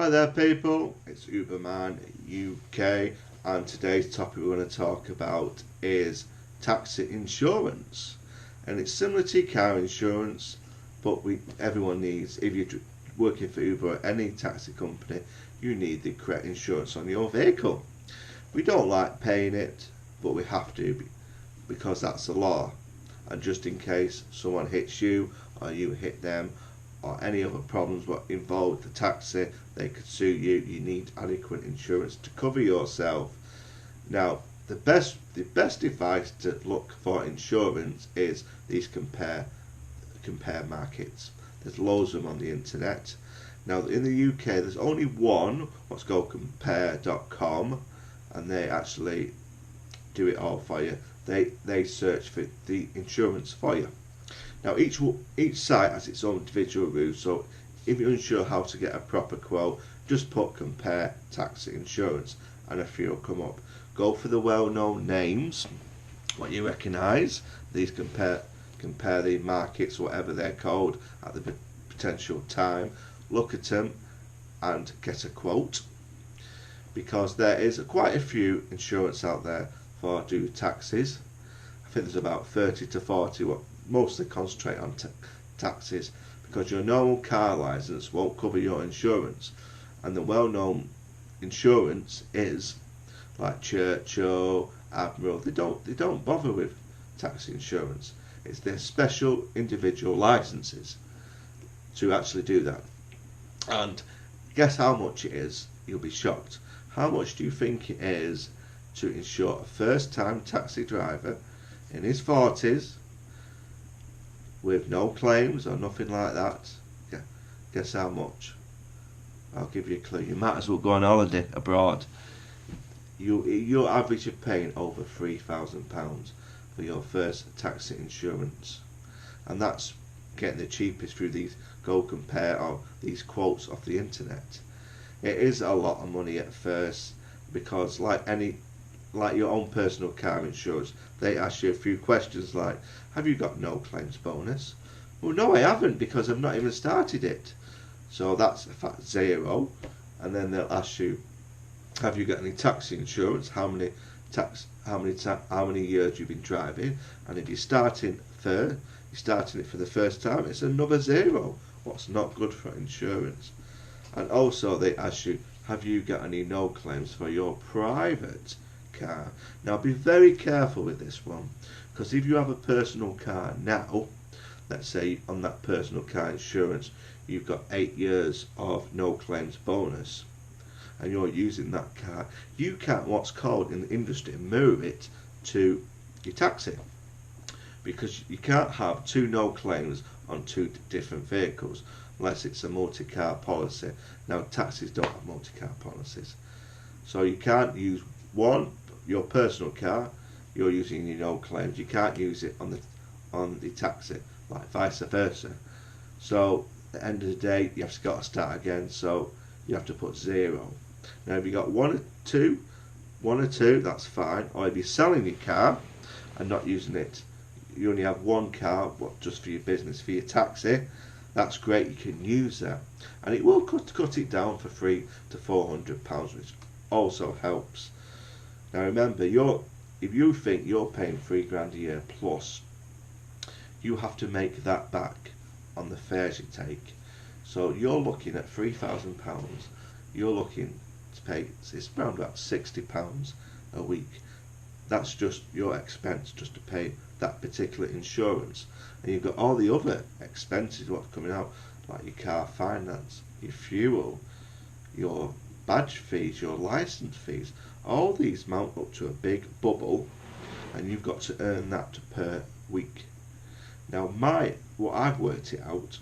Hi there people, it's Uberman UK, and today's topic we're going to talk about is taxi insurance. And it's similar to car insurance, but everyone needs, if you're working for Uber or any taxi company, you need the correct insurance on your vehicle. We don't like paying it, but we have to because that's the law. And just in case someone hits you or you hit them, or any other problems what involve the taxi, they could sue you. You need adequate insurance to cover yourself. Now, the best advice to look for insurance is these compare markets. There's loads of them on the internet. Now, in the UK, there's only one, what's called compare.com, and they actually do it all for you. They search for the insurance for you. Now each site has its own individual rules, so if you're unsure how to get a proper quote, just put compare taxi insurance and a few will come up. Go for the well-known names, what you recognise. These compare the markets, whatever they're called, at the potential time. Look at them and get a quote, because there is quite a few insurance out there for taxis. I think there's about 30 to 40 what mostly concentrate on taxis, because your normal car license won't cover your insurance, and the well-known insurance is like Churchill, Admiral. They don't bother with taxi insurance. It's their special individual licenses to actually do that. And guess how much it is? You'll be shocked. How much do you think it is to insure a first-time taxi driver in his 40s with no claims or nothing like that? Guess how much? I'll give you a clue. You might as well go on holiday abroad. Your average of paying over £3,000 for your first taxi insurance, and that's getting the cheapest through these Go Compare or these quotes off the internet. It is a lot of money at first, because like your own personal car insurance, they ask you a few questions like, have you got no claims bonus? Well, no, I haven't, because I've not even started it. So that's in fact 0. And then they'll ask you, have you got any taxi insurance? How many years you've been driving? And if you're starting it for the first time, it's another 0. What's not good for insurance? And also they ask you, have you got any no claims for your private car? Now be very careful with this one, because if you have a personal car now, let's say on that personal car insurance you've got 8 years of no claims bonus, and you're using that car, you can't, what's called in the industry, move it to your taxi, because you can't have 2 no claims on 2 different vehicles unless it's a multi-car policy. Now taxis don't have multi-car policies, so you can't use your personal car, you're using your no claims, you can't use it on the taxi, like vice versa. So at the end of the day you have got to start again, so you have to put 0. Now if you got one or two, that's fine. Or if you're selling your car and not using it, you only have one car, just for your business, for your taxi, that's great, you can use that, and it will cut it down for £300 to £400, which also helps. Now remember, if you think you're paying £3,000 a year plus, you have to make that back on the fares you take. So you're looking at £3,000. You're looking to pay, it's around about £60 a week. That's just your expense, just to pay that particular insurance. And you've got all the other expenses what's coming out, like your car finance, your fuel, your badge fees, your license fees. All these mount up to a big bubble, and you've got to earn that per week. Now what I've worked it out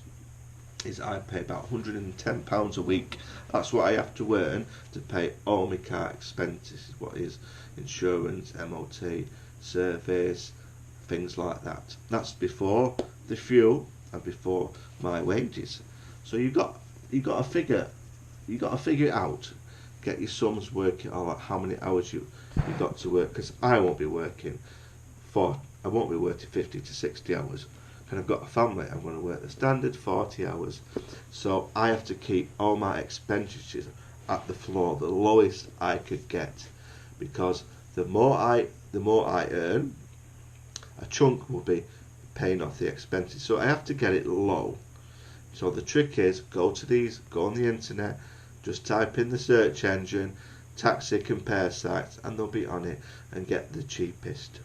is I pay about £110 a week. That's what I have to earn to pay all my car expenses, what is insurance, MOT, service, things like that. That's before the fuel and before my wages. So you've got to figure it out. Get your sums, work it all out, how many hours you've got to work, because I won't be working 50 to 60 hours. and I've got a family, I'm going to work the standard 40 hours. So I have to keep all my expenditures at the floor, the lowest I could get, because the more I earn, a chunk will be paying off the expenses. So I have to get it low. So the trick is go on the internet, just type in the search engine, taxi compare sites, and they'll be on it, and get the cheapest.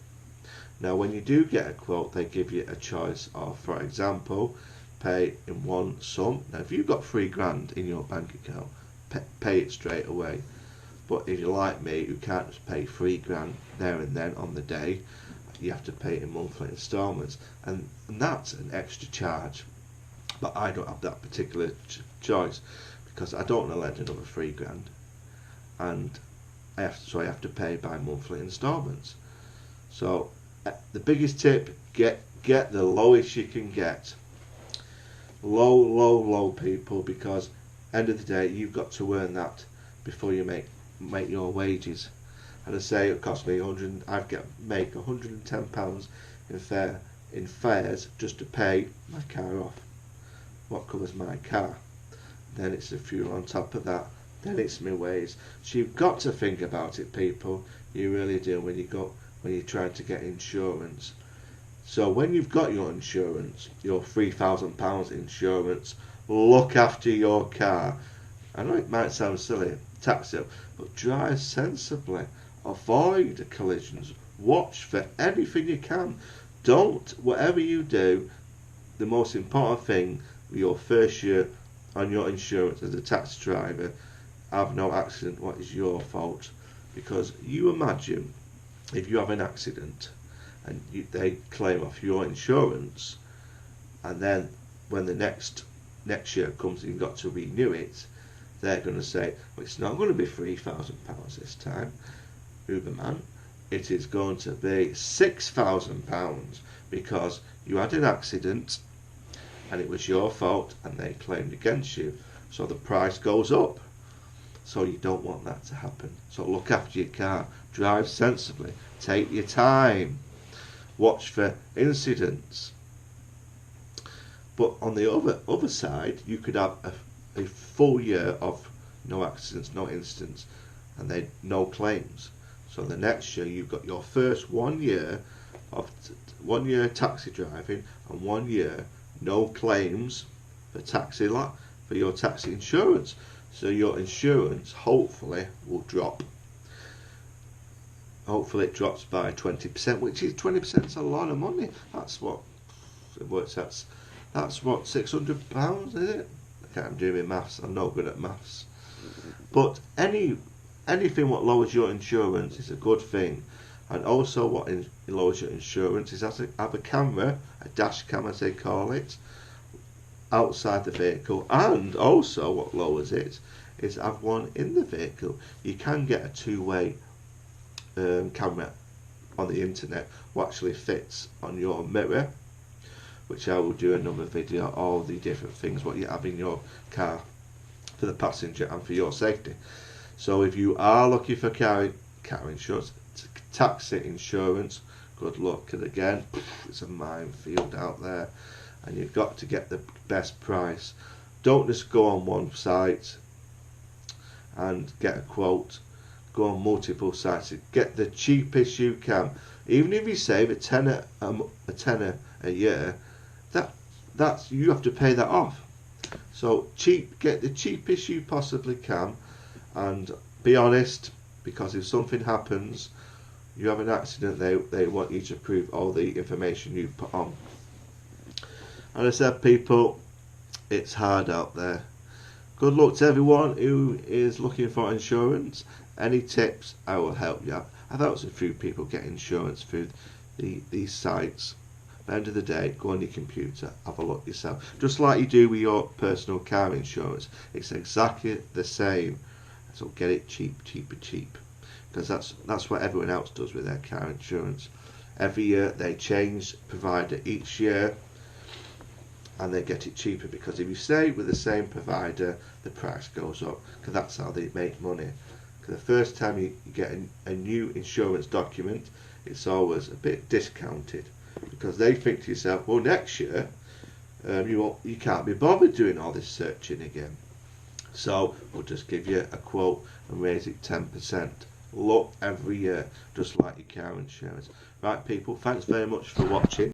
Now when you do get a quote, they give you a choice of, for example, pay in one sum. Now if you've got £3,000 in your bank account, pay it straight away. But if you're like me, you can't just pay £3,000 there and then on the day, you have to pay it in monthly instalments, and that's an extra charge. But I don't have that particular choice, because I don't want to lend another £3,000, and I have to pay by monthly instalments. So the biggest tip: get the lowest you can get. Low people, because end of the day you've got to earn that before you make your wages. And I say it cost me make £110 in fares just to pay my car off. What covers my car? Then it's the fuel on top of that. Then it's my wage. So you've got to think about it, people. You really do when you're trying to get insurance. So when you've got your insurance, your £3,000 insurance, look after your car. I know it might sound silly, tax it, but drive sensibly. Avoid collisions. Watch for anything you can. Whatever you do, the most important thing, your first year on your insurance as a taxi driver, have no accident. What is your fault? Because you imagine if you have an accident and they claim off your insurance, and then when the next year comes and you've got to renew it, they're going to say, well, it's not going to be £3,000 this time, Uberman. It is going to be £6,000 because you had an accident and it was your fault and they claimed against you. So the price goes up. So you don't want that to happen. So look after your car. Drive sensibly. Take your time. Watch for incidents. But on the other side, you could have a full year of no accidents, no incidents, and no claims. So the next year you've got your first 1 year of 1 year taxi driving and 1 year no claims for your taxi insurance. So your insurance hopefully will drop. Hopefully it drops by 20%, which is 20% is a lot of money. That's what it works out. That's what, £600, is it? I can't do my maths. I'm not good at maths. But anything what lowers your insurance is a good thing. And also what lowers your insurance is have a camera, a dash cam as they call it, outside the vehicle. And also what lowers it is have one in the vehicle. You can get a two-way camera on the internet what actually fits on your mirror, which I will do another video, all the different things what you have in your car for the passenger and for your safety. So if you are looking for car insurance, taxi insurance, good luck. And again, it's a minefield out there, and you've got to get the best price. Don't just go on one site and get a quote. Go on multiple sites. Get the cheapest you can. Even if you save a tenner a year, that's you have to pay that off. So get the cheapest you possibly can, and be honest, because if something happens, you have an accident, they want you to prove all the information you put on. And I said, people, it's hard out there. Good luck to everyone who is looking for insurance. Any tips, I will help you out. I've helped a few people get insurance through these sites. At the end of the day, go on your computer, have a look yourself. Just like you do with your personal car insurance. It's exactly the same. So get it cheap. Because that's what everyone else does with their car insurance. Every year they change provider each year, and they get it cheaper, because if you stay with the same provider, the price goes up, because that's how they make money. Because the first time you get a new insurance document, it's always a bit discounted, because they think to yourself, well, next year you can't be bothered doing all this searching again. So we'll just give you a quote and raise it 10%. Look every year, just like your car insurance. Right, people, thanks very much for watching.